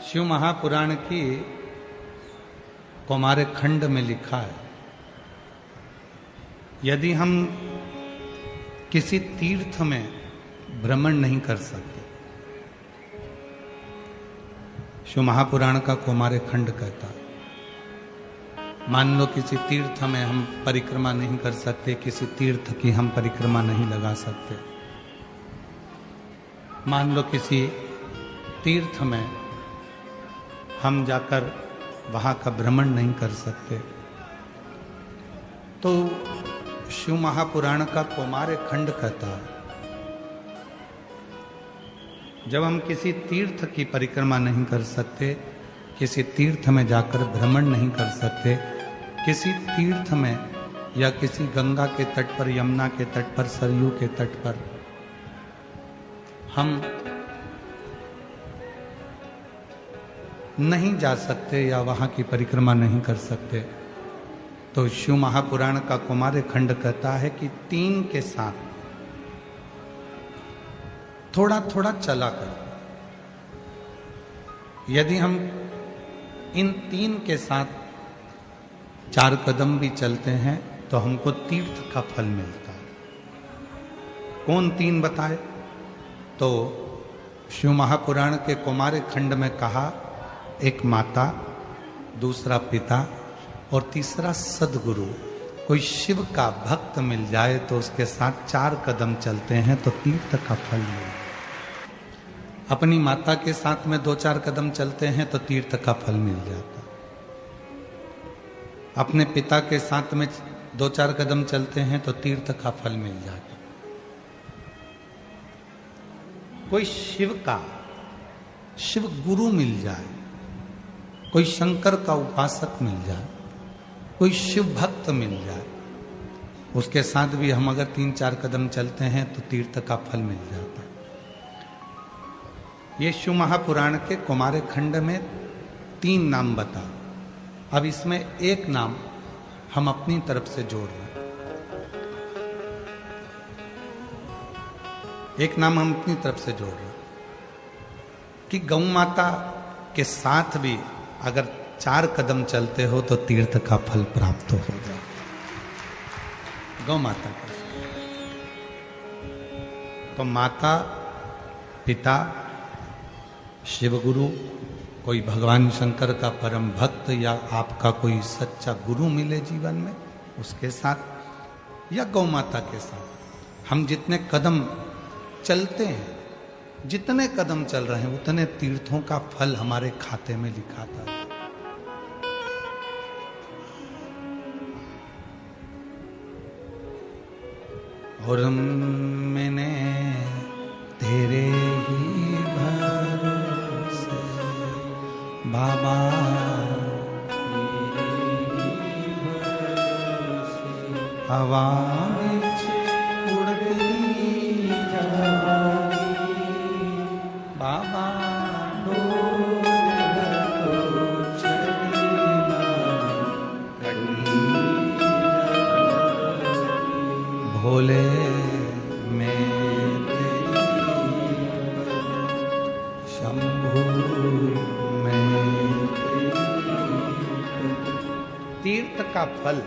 शिव महापुराण की कौमार खंड में लिखा है, यदि हम किसी तीर्थ में भ्रमण नहीं कर सकते, शिव महापुराण का कौमार खंड कहता है, मान लो किसी तीर्थ में हम परिक्रमा नहीं कर सकते, किसी तीर्थ की हम परिक्रमा नहीं लगा सकते, मान लो किसी तीर्थ में हम जाकर वहां का भ्रमण नहीं कर सकते, तो शिव महापुराण का कौमार खंड कहता है, जब हम किसी तीर्थ की परिक्रमा नहीं कर सकते, किसी तीर्थ में जाकर भ्रमण नहीं कर सकते, किसी तीर्थ में या किसी गंगा के तट पर, यमुना के तट पर, सरयू के तट पर हम नहीं जा सकते या वहां की परिक्रमा नहीं कर सकते, तो शिव महापुराण का कौमार खंड कहता है कि 3 के साथ थोड़ा थोड़ा चला कर, यदि हम इन 3 के साथ 4 कदम भी चलते हैं तो हमको तीर्थ का फल मिलता है। कौन 3 बताए? तो शिव महापुराण के कौमार खंड में कहा, एक माता, दूसरा पिता और तीसरा सदगुरु। कोई शिव का भक्त मिल जाए तो उसके साथ 4 कदम चलते हैं तो तीर्थ का फल मिलता है। अपनी माता के साथ में 2-4 कदम चलते हैं तो तीर्थ का फल मिल जाता है। अपने पिता के साथ में 2-4 कदम चलते हैं तो तीर्थ का फल मिल जाता है। कोई शिव का, शिव गुरु मिल जाए, कोई शंकर का उपासक मिल जाए, कोई शिव भक्त मिल जाए, उसके साथ भी हम अगर 3-4 कदम चलते हैं तो तीर्थ का फल मिल जाता है। ये शिव महापुराण के कौमार खंड में 3 नाम बता। अब इसमें एक नाम हम अपनी तरफ से जोड़ रहे हैं, एक नाम हम अपनी तरफ से जोड़ रहे हैं कि गौ माता के साथ भी अगर 4 कदम चलते हो तो तीर्थ का फल प्राप्त हो जाए। गौ माता के साथ तो माता, पिता, शिव गुरु, कोई भगवान शंकर का परम भक्त या आपका कोई सच्चा गुरु मिले जीवन में, उसके साथ या गौ माता के साथ हम जितने कदम चलते हैं, जितने कदम चल रहे हैं, उतने तीर्थों का फल हमारे खाते में लिखा था। और मैंने तेरे ही भरोसे बाबा, हवा में उड़ती बाबा, भोले में शंभु में तीर्थ का फल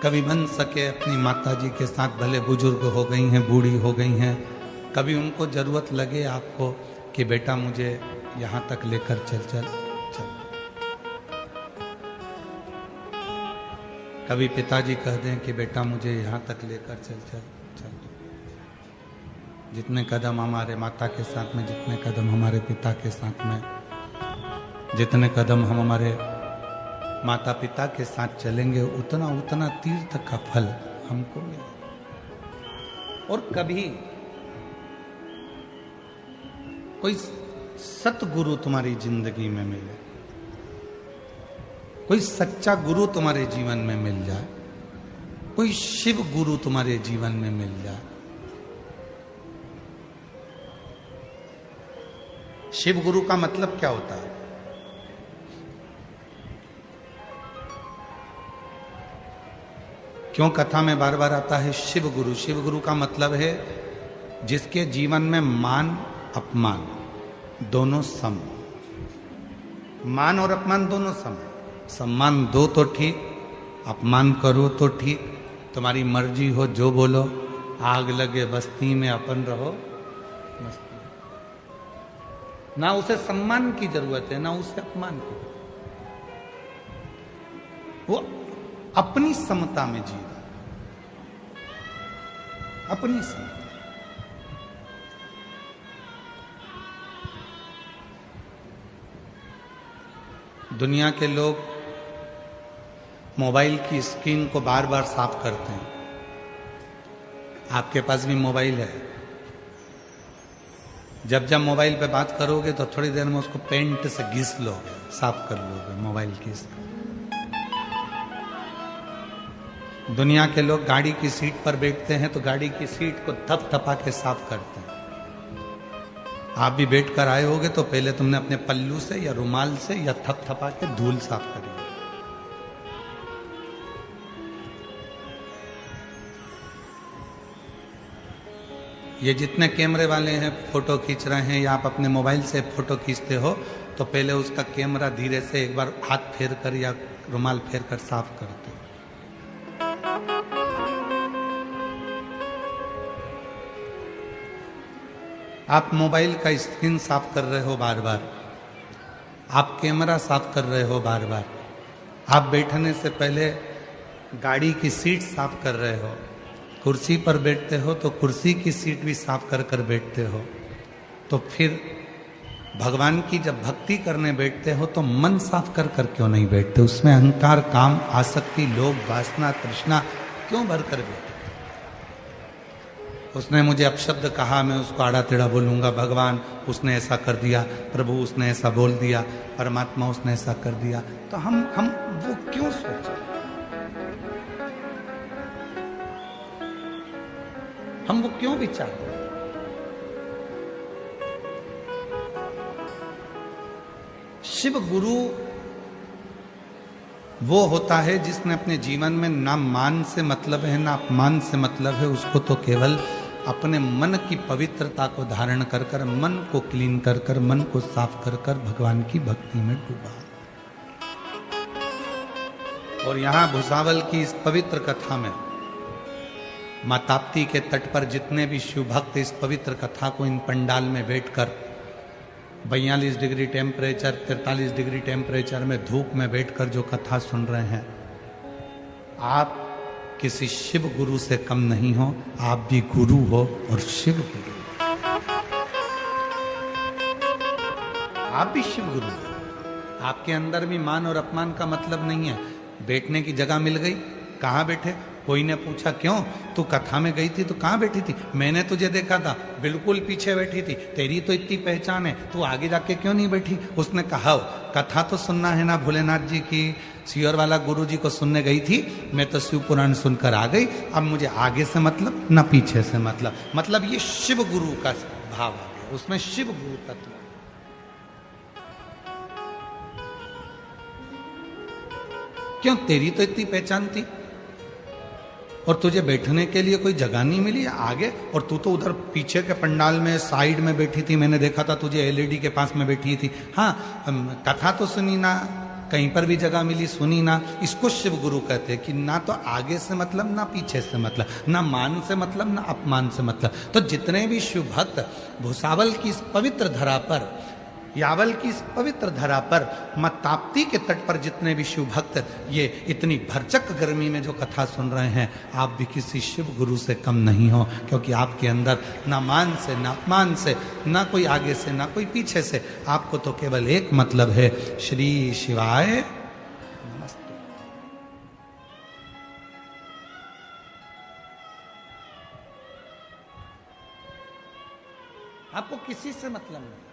कभी बन सके अपनी माता जी के साथ, भले बुजुर्ग हो गई हैं, बूढ़ी हो गई हैं, कभी उनको जरूरत लगे आपको कि बेटा मुझे यहाँ तक लेकर चल चल चल, कभी पिताजी कह दें कि बेटा मुझे यहाँ तक लेकर चल चल चल। जितने कदम हमारे माता के साथ में, जितने कदम हमारे पिता के साथ में, जितने कदम हम हमारे माता पिता के साथ चलेंगे, उतना उतना तीर्थ का फल हमको मिले। और कभी कोई सतगुरु तुम्हारी जिंदगी में मिले, कोई सच्चा गुरु तुम्हारे जीवन में मिल जाए, कोई शिव गुरु तुम्हारे जीवन में मिल जाए। शिव गुरु का मतलब क्या होता है? क्यों कथा में बार बार आता है शिव गुरु? शिव गुरु का मतलब है जिसके जीवन में मान अपमान, दोनों सम, मान और अपमान दोनों सम है। सम्मान दो तो ठीक, अपमान करो तो ठीक, तुम्हारी मर्जी हो जो बोलो। आग लगे बस्ती में अपन रहो मस्ती। ना उसे सम्मान की जरूरत है ना उसे अपमान की। वो अपनी समता में जी रहा, अपनी समता। दुनिया के लोग मोबाइल की स्क्रीन को बार बार साफ करते हैं। आपके पास भी मोबाइल है, जब जब मोबाइल पे बात करोगे तो थोड़ी देर में उसको पेंट से घिस लोगे, साफ कर लोगे मोबाइल की स्क्रीन। दुनिया के लोग गाड़ी की सीट पर बैठते हैं तो गाड़ी की सीट को थपथपा के साफ करते हैं। आप भी बैठ कर आए होगे तो पहले तुमने अपने पल्लू से या रुमाल से या थपथपा के धूल साफ करी। ये जितने कैमरे वाले हैं फोटो खींच रहे हैं या आप अपने मोबाइल से फोटो खींचते हो तो पहले उसका कैमरा धीरे से एक बार हाथ फेर कर या रुमाल फेर कर साफ करते हो। आप मोबाइल का स्क्रीन साफ कर रहे हो बार बार, आप कैमरा साफ कर रहे हो बार बार, आप बैठने से पहले गाड़ी की सीट साफ कर रहे हो, कुर्सी पर बैठते हो तो कुर्सी की सीट भी साफ कर कर बैठते हो। तो फिर भगवान की जब भक्ति करने बैठते हो तो मन साफ कर कर क्यों नहीं बैठते? उसमें अहंकार, काम, आसक्ति, लोभ, वासना, तृष्णा क्यों भर कर बैठे? उसने मुझे अपशब्द कहा, मैं उसको आड़ा टेढ़ा बोलूंगा। भगवान उसने ऐसा कर दिया, प्रभु उसने ऐसा बोल दिया, परमात्मा उसने ऐसा कर दिया। तो हम वो क्यों सोचें? हम वो क्यों विचार? शिव गुरु वो होता है जिसने अपने जीवन में ना मान से मतलब है ना अपमान से मतलब है। उसको तो केवल अपने मन की पवित्रता को धारण कर कर, मन को क्लीन कर कर, मन को साफ कर कर भगवान की भक्ति में डूबा। और यहां भुसावल की इस पवित्र कथा में मां ताप्ती के तट पर जितने भी शिव भक्त इस पवित्र कथा को इन पंडाल में बैठकर 42 डिग्री टेम्परेचर, 43 डिग्री टेम्परेचर में धूप में बैठकर जो कथा सुन रहे हैं, आप किसी शिव गुरु से कम नहीं हो। आप भी गुरु हो और शिव गुरु, आप भी शिव गुरु हो। आपके अंदर भी मान और अपमान का मतलब नहीं है। बैठने की जगह मिल गई, कहाँ बैठे? कोई ने पूछा क्यों तू कथा में गई थी तो कहाँ बैठी थी? मैंने तुझे देखा था बिल्कुल पीछे बैठी थी, तेरी तो इतनी पहचान है, तू आगे जाके क्यों नहीं बैठी? उसने कहा कथा तो सुनना है ना भोलेनाथ जी की, सियोर वाला गुरु जी को सुनने गई थी, मैं तो शिव पुराण सुनकर आ गई, अब मुझे आगे से मतलब ना पीछे से मतलब ये शिव गुरु का भाव आ गया, उसमें शिव गुरु तत्व। क्यों? तेरी तो इतनी पहचान थी और तुझे बैठने के लिए कोई जगह नहीं मिली आगे, और तू तो उधर पीछे के पंडाल में साइड में बैठी थी, मैंने देखा था तुझे एलईडी के पास में बैठी थी। हाँ, कथा तो सुनी ना, कहीं पर भी जगह मिली सुनी ना। इसको शिव गुरु कहते हैं कि ना तो आगे से मतलब ना पीछे से मतलब, ना मान से मतलब ना अपमान से मतलब। तो जितने भी शिव भक्त भुसावल की इस पवित्र धरा पर, यावल की इस पवित्र धरा पर, मां ताप्ती के तट पर जितने भी शिव भक्त ये इतनी भरचक गर्मी में जो कथा सुन रहे हैं, आप भी किसी शिव गुरु से कम नहीं हो, क्योंकि आपके अंदर ना मान से ना अपमान से, ना कोई आगे से ना कोई पीछे से, आपको तो केवल एक मतलब है, श्री शिवाय नमस्ते। आपको किसी से मतलब नहीं,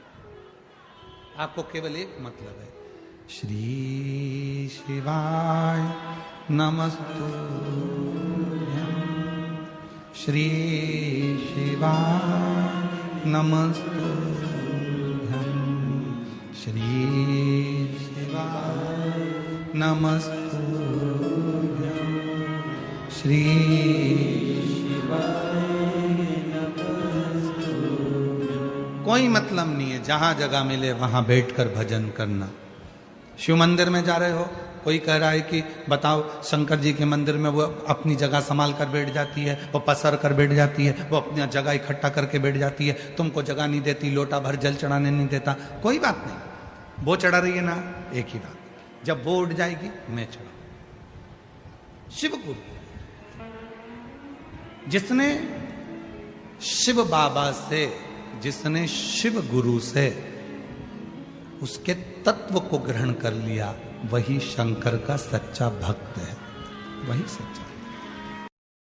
आपको केवल एक मतलब है, श्री शिवाय नमस्तुभ्यं, श्री शिवाय नमस्तुभ्यं, श्री शिवाय नमस्तुभ्यं, श्री शिवाय नमस्तुभ्यं। कोई मतलब नहीं है, जहां जगह मिले वहां बैठकर भजन करना। शिव मंदिर में जा रहे हो, कोई कह रहा है कि बताओ शंकर जी के मंदिर में वो अपनी जगह संभाल कर बैठ जाती है, वो पसर कर बैठ जाती है, वो अपनी जगह इकट्ठा करके बैठ जाती है, तुमको जगह नहीं देती, लोटा भर जल चढ़ाने नहीं देता। कोई बात नहीं, वो चढ़ा रही है ना, एक ही बात, जब वो उठ जाएगी मैं चढ़ा। शिव गुरु, जिसने शिव बाबा से, जिसने शिव गुरु से उसके तत्व को ग्रहण कर लिया, वही शंकर का सच्चा भक्त है, वही सच्चा।